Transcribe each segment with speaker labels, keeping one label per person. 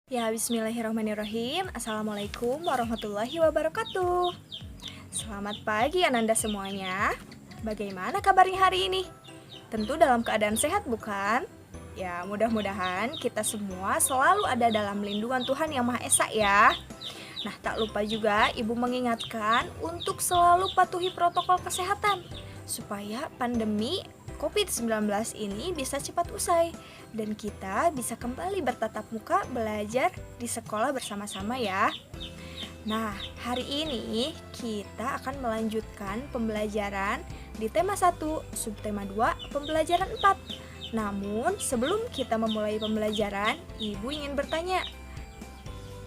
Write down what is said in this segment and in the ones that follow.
Speaker 1: Ya, bismillahirrahmanirrahim. Assalamualaikum warahmatullahi wabarakatuh. Selamat pagi Ananda semuanya. Bagaimana kabarnya hari ini? Tentu dalam keadaan sehat bukan? Ya, mudah-mudahan kita semua selalu ada dalam lindungan Tuhan Yang Maha Esa ya. Nah, tak lupa juga Ibu mengingatkan untuk selalu patuhi protokol kesehatan supaya pandemi COVID-19 ini bisa cepat usai dan kita bisa kembali bertatap muka belajar di sekolah bersama-sama ya. Nah, hari ini kita akan melanjutkan pembelajaran di tema 1, subtema 2, pembelajaran 4. Namun, sebelum kita memulai pembelajaran, Ibu ingin bertanya,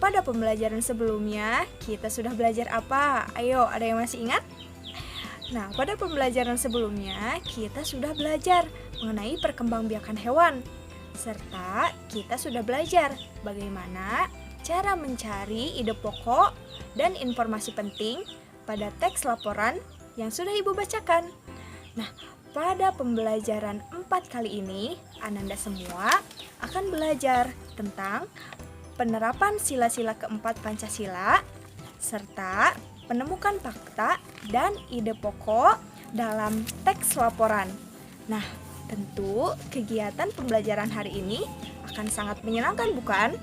Speaker 1: pada pembelajaran sebelumnya kita sudah belajar apa? Ayo, ada yang masih ingat? Nah, pada pembelajaran sebelumnya kita sudah belajar mengenai perkembangbiakan hewan, serta kita sudah belajar bagaimana cara mencari ide pokok dan informasi penting pada teks laporan yang sudah Ibu bacakan. Nah, pada pembelajaran 4 kali ini, Ananda semua akan belajar tentang penerapan sila-sila keempat Pancasila, serta menemukan fakta dan ide pokok dalam teks laporan. Nah, tentu kegiatan pembelajaran hari ini akan sangat menyenangkan bukan?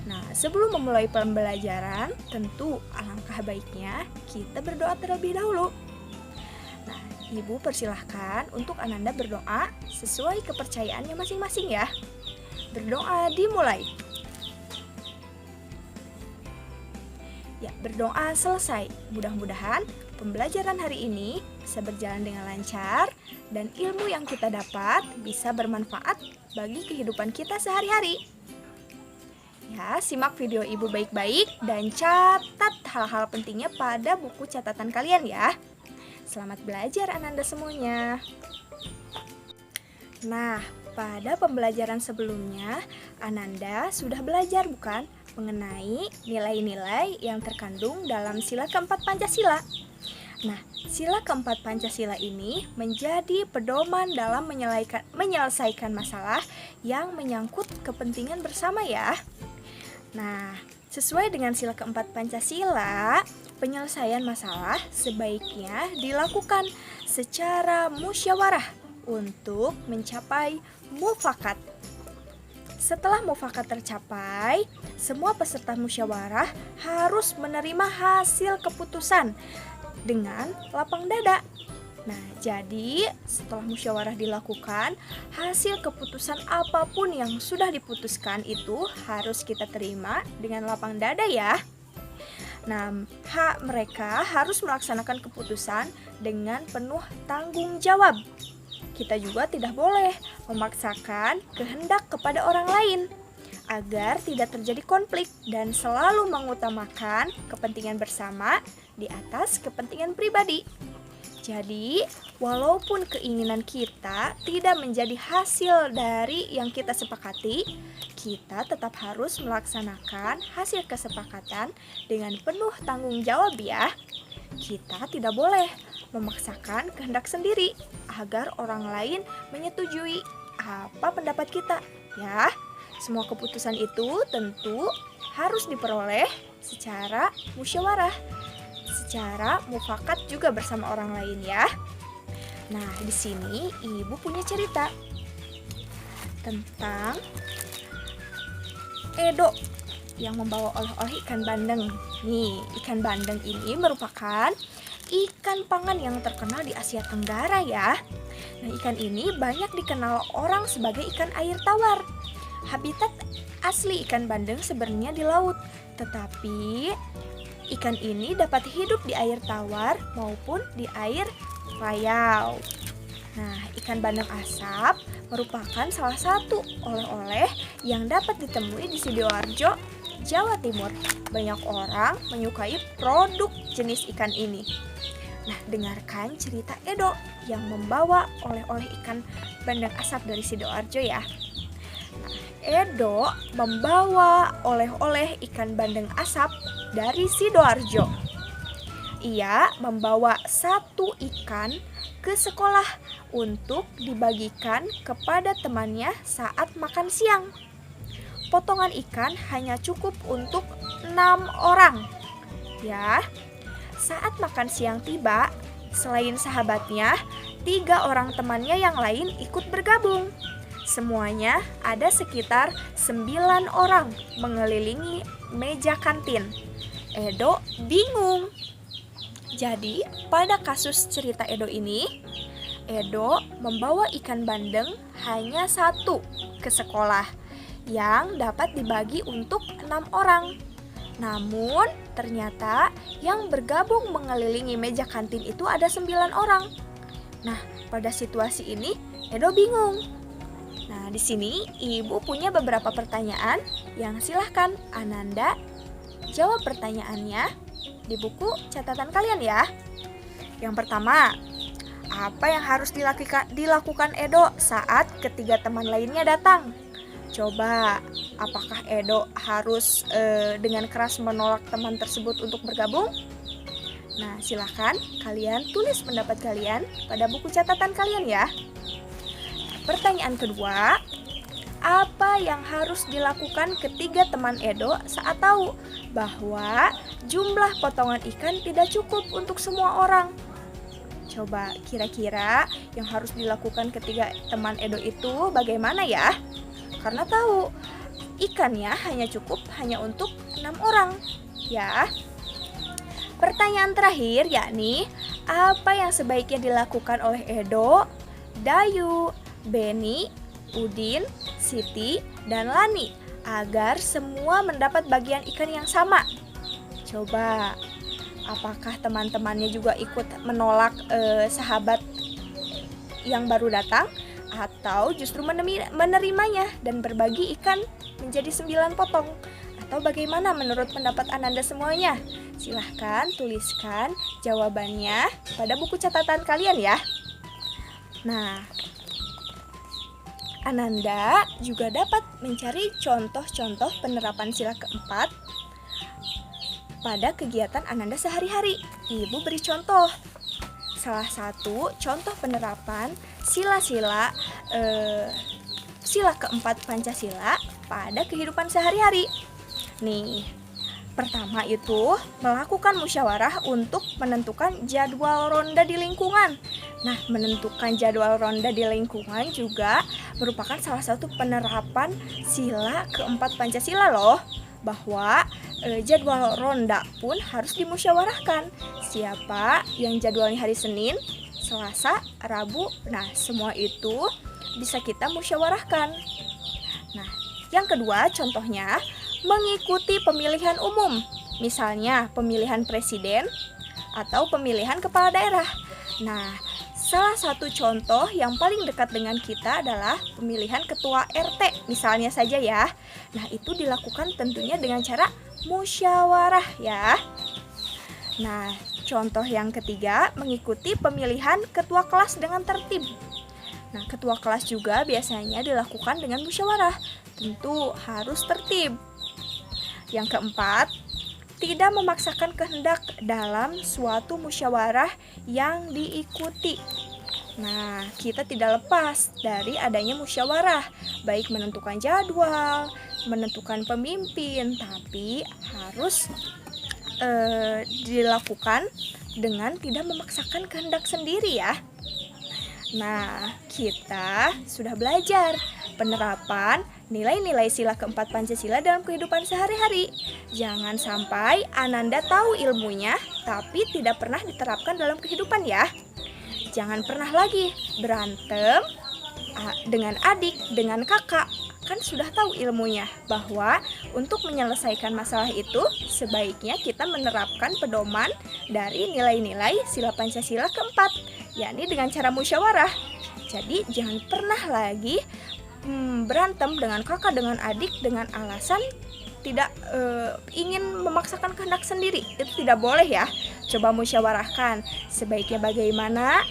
Speaker 1: Nah, sebelum memulai pembelajaran, tentu alangkah baiknya kita berdoa terlebih dahulu. Nah, Ibu persilahkan untuk Ananda berdoa sesuai kepercayaannya masing-masing ya. Berdoa dimulai. Ya, berdoa selesai. Mudah-mudahan pembelajaran hari ini bisa berjalan dengan lancar dan ilmu yang kita dapat bisa bermanfaat bagi kehidupan kita sehari-hari. Ya, simak video Ibu baik-baik dan catat hal-hal pentingnya pada buku catatan kalian ya. Selamat belajar Ananda semuanya. Nah, pada pembelajaran sebelumnya Ananda sudah belajar bukan? Mengenai nilai-nilai yang terkandung dalam sila keempat Pancasila. Nah, sila keempat Pancasila ini menjadi pedoman dalam menyelesaikan masalah yang menyangkut kepentingan bersama ya. Nah, sesuai dengan sila keempat Pancasila, penyelesaian masalah sebaiknya dilakukan secara musyawarah untuk mencapai mufakat. Setelah mufakat tercapai, semua peserta musyawarah harus menerima hasil keputusan dengan lapang dada. Nah, jadi setelah musyawarah dilakukan, hasil keputusan apapun yang sudah diputuskan itu harus kita terima dengan lapang dada ya. Nah, mereka harus melaksanakan keputusan dengan penuh tanggung jawab. Kita juga tidak boleh memaksakan kehendak kepada orang lain agar tidak terjadi konflik dan selalu mengutamakan kepentingan bersama di atas kepentingan pribadi. Jadi, walaupun keinginan kita tidak menjadi hasil dari yang kita sepakati, kita tetap harus melaksanakan hasil kesepakatan dengan penuh tanggung jawab ya. Kita tidak boleh memaksakan kehendak sendiri agar orang lain menyetujui apa pendapat kita ya. Semua keputusan itu tentu harus diperoleh secara musyawarah, secara mufakat juga bersama orang lain ya. Nah, di sini Ibu punya cerita tentang Edo yang membawa oleh-oleh ikan bandeng. Nih, ikan bandeng ini merupakan ikan pangan yang terkenal di Asia Tenggara ya. Nah, ikan ini banyak dikenal orang sebagai ikan air tawar. Habitat asli ikan bandeng sebenarnya di laut, tetapi ikan ini dapat hidup di air tawar maupun di air payau. Nah, ikan bandeng asap merupakan salah satu oleh-oleh yang dapat ditemui di Sidoarjo, Jawa Timur. Banyak orang menyukai produk jenis ikan ini. Nah, dengarkan cerita Edo yang membawa oleh-oleh ikan bandeng asap dari Sidoarjo ya. Nah, Edo membawa oleh-oleh ikan bandeng asap dari Sidoarjo. Ia membawa satu ikan ke sekolah untuk dibagikan kepada temannya saat makan siang. potongan ikan hanya cukup untuk 6 orang. Ya, saat makan siang tiba, selain sahabatnya, 3 orang temannya yang lain ikut bergabung. Semuanya ada sekitar 9 orang mengelilingi meja kantin. Edo bingung. Jadi, pada kasus cerita Edo ini, Edo membawa ikan bandeng hanya 1 ke sekolah yang dapat dibagi untuk 6 orang. Namun, ternyata yang bergabung mengelilingi meja kantin itu ada 9 orang. Nah, pada situasi ini, Edo bingung. Nah, di sini Ibu punya beberapa pertanyaan yang silahkan Ananda jawab pertanyaannya di buku catatan kalian ya. Yang pertama, apa yang harus dilakukan Edo saat ketiga teman lainnya datang? Coba, apakah Edo harus dengan keras menolak teman tersebut untuk bergabung? Nah, silahkan kalian tulis pendapat kalian pada buku catatan kalian ya. Pertanyaan kedua, apa yang harus dilakukan ketiga teman Edo saat tahu bahwa jumlah potongan ikan tidak cukup untuk semua orang? Coba, kira-kira yang harus dilakukan ketiga teman Edo itu bagaimana ya? Karena tahu ikannya hanya untuk 6 orang ya. Pertanyaan terakhir yakni, apa yang sebaiknya dilakukan oleh Edo, Dayu, Beni, Udin, Siti, dan Lani agar semua mendapat bagian ikan yang sama? Coba, apakah teman-temannya juga ikut menolak sahabat yang baru datang? Atau justru menerimanya dan berbagi ikan menjadi 9 potong? Atau bagaimana menurut pendapat Ananda semuanya? Silahkan tuliskan jawabannya pada buku catatan kalian ya. Nah, Ananda juga dapat mencari contoh-contoh penerapan sila keempat pada kegiatan Ananda sehari-hari. Ibu beri contoh. Salah satu contoh penerapan sila keempat Pancasila pada kehidupan sehari-hari. Nih, pertama itu melakukan musyawarah untuk menentukan jadwal ronda di lingkungan. Nah, menentukan jadwal ronda di lingkungan juga merupakan salah satu penerapan sila keempat Pancasila loh. Bahwa jadwal ronda pun harus dimusyawarahkan. Siapa yang jadwalnya hari Senin, Selasa, Rabu, nah semua itu bisa kita musyawarahkan. Nah, yang kedua contohnya mengikuti pemilihan umum, misalnya pemilihan presiden atau pemilihan kepala daerah. Nah, salah satu contoh yang paling dekat dengan kita adalah pemilihan ketua RT, misalnya saja ya. Nah, itu dilakukan tentunya dengan cara musyawarah ya. Nah, contoh yang ketiga, mengikuti pemilihan ketua kelas dengan tertib. Nah, ketua kelas juga biasanya dilakukan dengan musyawarah, tentu harus tertib. Yang keempat, tidak memaksakan kehendak dalam suatu musyawarah yang diikuti. Nah, kita tidak lepas dari adanya musyawarah, baik menentukan jadwal, menentukan pemimpin, tapi harus dilakukan dengan tidak memaksakan kehendak sendiri ya. Nah, kita sudah belajar penerapan nilai-nilai sila keempat Pancasila dalam kehidupan sehari-hari. Jangan sampai Ananda tahu ilmunya, tapi tidak pernah diterapkan dalam kehidupan ya. Jangan pernah lagi berantem dengan adik, dengan kakak. Kan sudah tahu ilmunya bahwa untuk menyelesaikan masalah itu sebaiknya kita menerapkan pedoman dari nilai-nilai sila Pancasila keempat, yakni dengan cara musyawarah. Jadi jangan pernah lagi berantem dengan kakak, dengan adik dengan alasan tidak ingin memaksakan kehendak sendiri. Itu tidak boleh ya. Coba musyawarahkan sebaiknya bagaimana,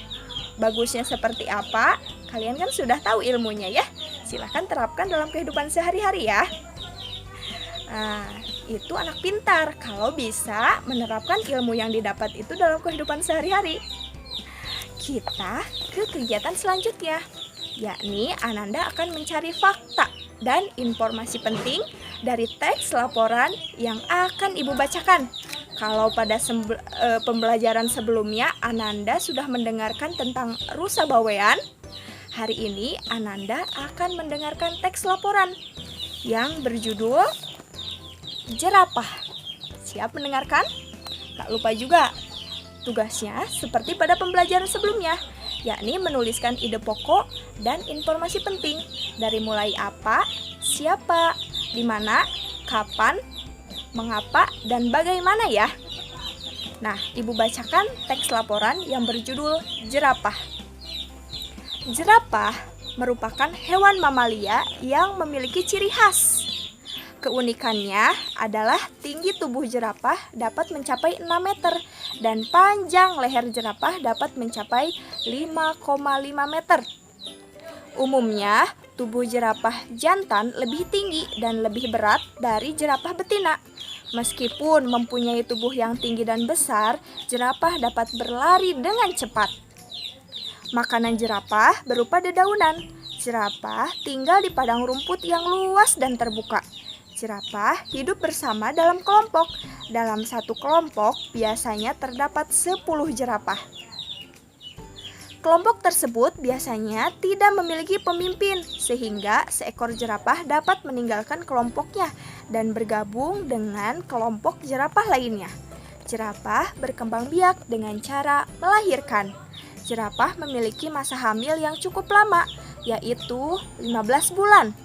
Speaker 1: bagusnya seperti apa. Kalian kan sudah tahu ilmunya ya. Silahkan terapkan dalam kehidupan sehari-hari ya. Nah, itu anak pintar kalau bisa menerapkan ilmu yang didapat itu dalam kehidupan sehari-hari. Kita ke kegiatan selanjutnya, yakni Ananda akan mencari fakta dan informasi penting dari teks laporan yang akan Ibu bacakan. Kalau pada pembelajaran sebelumnya Ananda sudah mendengarkan tentang rusa bawean, hari ini Ananda akan mendengarkan teks laporan yang berjudul jerapah. Siap mendengarkan? Tak lupa juga tugasnya seperti pada pembelajaran sebelumnya, yakni menuliskan ide pokok dan informasi penting dari mulai apa, siapa, di mana, kapan, mengapa, dan bagaimana ya. Nah, Ibu bacakan teks laporan yang berjudul jerapah. Jerapah merupakan hewan mamalia yang memiliki ciri khas. Keunikannya adalah tinggi tubuh jerapah dapat mencapai 6 meter dan panjang leher jerapah dapat mencapai 5,5 meter. Umumnya, tubuh jerapah jantan lebih tinggi dan lebih berat dari jerapah betina. Meskipun mempunyai tubuh yang tinggi dan besar, jerapah dapat berlari dengan cepat. Makanan jerapah berupa dedaunan. Jerapah tinggal di padang rumput yang luas dan terbuka. Jerapah hidup bersama dalam kelompok. Dalam satu kelompok biasanya terdapat 10 jerapah. Kelompok tersebut biasanya tidak memiliki pemimpin, sehingga seekor jerapah dapat meninggalkan kelompoknya dan bergabung dengan kelompok jerapah lainnya. Jerapah berkembang biak dengan cara melahirkan. Jerapah memiliki masa hamil yang cukup lama, yaitu 15 bulan.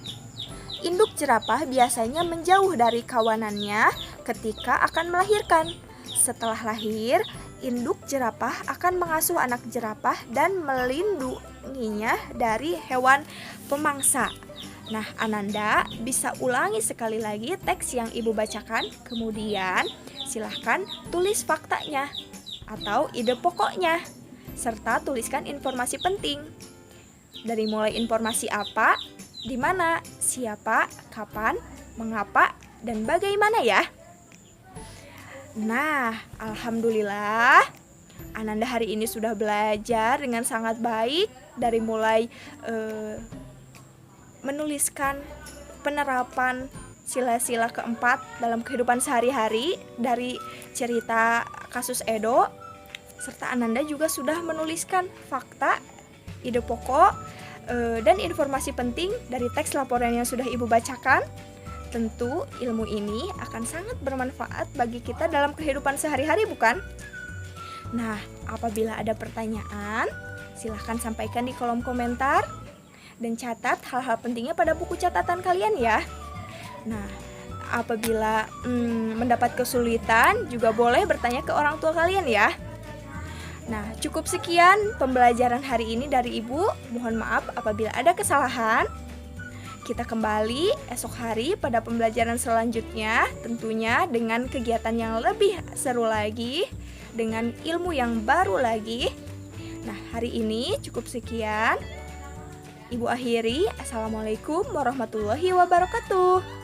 Speaker 1: Induk jerapah biasanya menjauh dari kawanannya ketika akan melahirkan. Setelah lahir, induk jerapah akan mengasuh anak jerapah dan melindunginya dari hewan pemangsa. Nah, Ananda bisa ulangi sekali lagi teks yang Ibu bacakan, kemudian silahkan tulis faktanya atau ide pokoknya, serta tuliskan informasi penting. Dari mulai informasi apa, di mana, siapa, kapan, mengapa, dan bagaimana ya. Nah, alhamdulillah Ananda hari ini sudah belajar dengan sangat baik. Dari mulai menuliskan penerapan sila-sila keempat dalam kehidupan sehari-hari dari cerita kasus Edo, serta Ananda juga sudah menuliskan fakta, ide pokok, dan informasi penting dari teks laporan yang sudah Ibu bacakan. Tentu ilmu ini akan sangat bermanfaat bagi kita dalam kehidupan sehari-hari, bukan? Nah, apabila ada pertanyaan, silahkan sampaikan di kolom komentar dan catat hal-hal pentingnya pada buku catatan kalian ya. Nah, apabila mendapat kesulitan, juga boleh bertanya ke orang tua kalian ya. Nah, cukup sekian pembelajaran hari ini dari Ibu. Mohon maaf apabila ada kesalahan. Kita kembali esok hari pada pembelajaran selanjutnya, tentunya dengan kegiatan yang lebih seru lagi, dengan ilmu yang baru lagi. Nah, hari ini cukup sekian. Ibu akhiri. Assalamualaikum warahmatullahi wabarakatuh.